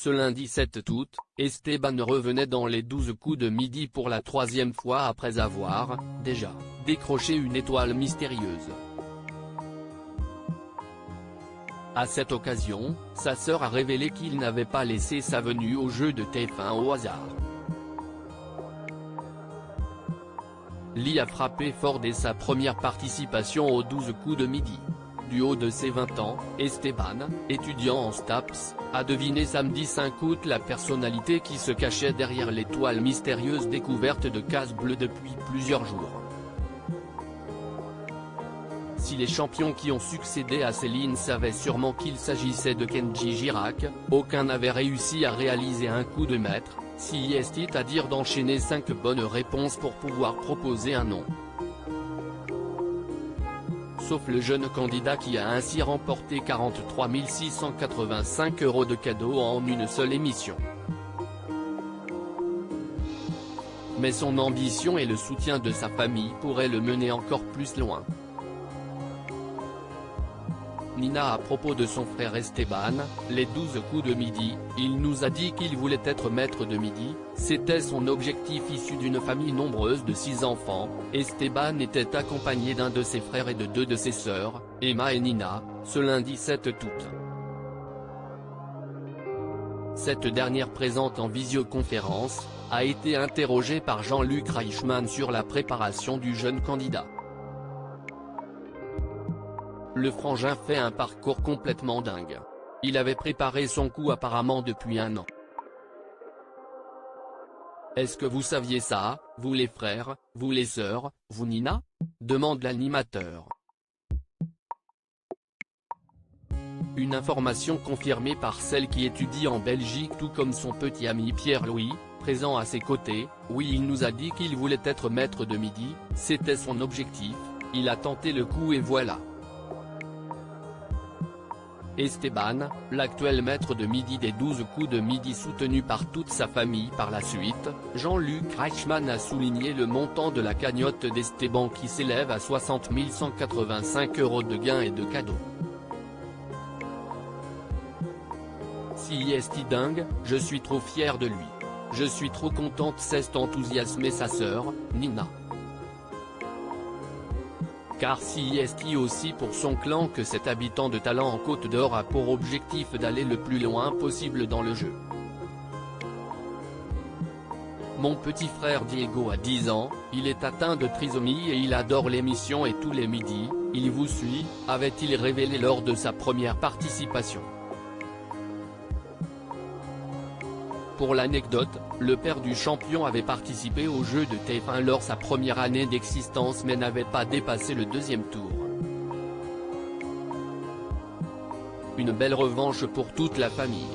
Ce lundi 7 août, Esteban revenait dans les 12 coups de midi pour la troisième fois après avoir, déjà, décroché une étoile mystérieuse. À cette occasion, sa sœur a révélé qu'il n'avait pas laissé sa venue au jeu de TF1 au hasard. Lee a frappé fort dès sa première participation aux 12 coups de midi. Du haut de ses 20 ans, Esteban, étudiant en STAPS, a deviné samedi 5 août la personnalité qui se cachait derrière l'étoile mystérieuse découverte de Case Bleue depuis plusieurs jours. Si les champions qui ont succédé à Céline savaient sûrement qu'il s'agissait de Kenji Girac, aucun n'avait réussi à réaliser un coup de maître, si est-il à dire d'enchaîner 5 bonnes réponses pour pouvoir proposer un nom. Sauf le jeune candidat qui a ainsi remporté 43 685 € de cadeaux en une seule émission. Mais son ambition et le soutien de sa famille pourraient le mener encore plus loin. Nina à propos de son frère Esteban, les 12 coups de midi, il nous a dit qu'il voulait être maître de midi, c'était son objectif issu d'une famille nombreuse de 6 enfants, Esteban était accompagné d'un de ses frères et de 2 de ses sœurs, Emma et Nina, ce lundi 7 août. Cette dernière présente en visioconférence, a été interrogée par Jean-Luc Reichmann sur la préparation du jeune candidat. Le frangin fait un parcours complètement dingue. Il avait préparé son coup apparemment depuis 1 an. Est-ce que vous saviez ça, vous les frères, vous les sœurs, vous Nina ? Demande l'animateur. Une information confirmée par celle qui étudie en Belgique tout comme son petit ami Pierre-Louis, présent à ses côtés. Oui, il nous a dit qu'il voulait être maître de midi, c'était son objectif, il a tenté le coup et voilà. Esteban, l'actuel maître de midi des 12 coups de midi soutenu par toute sa famille par la suite, Jean-Luc Reichmann a souligné le montant de la cagnotte d'Esteban qui s'élève à 60 185 € de gains et de cadeaux. Si est dingue, je suis trop fier de lui. Je suis trop contente, s'est enthousiasmée sa sœur, Nina. Car si est aussi pour son clan que cet habitant de talent en Côte d'Or a pour objectif d'aller le plus loin possible dans le jeu. Mon petit frère Diego a 10 ans, il est atteint de trisomie et il adore l'émission et tous les midis, il vous suit, avait-il révélé lors de sa première participation. Pour l'anecdote, le père du champion avait participé au jeu de TF1 lors sa première année d'existence mais n'avait pas dépassé le 2e tour. Une belle revanche pour toute la famille.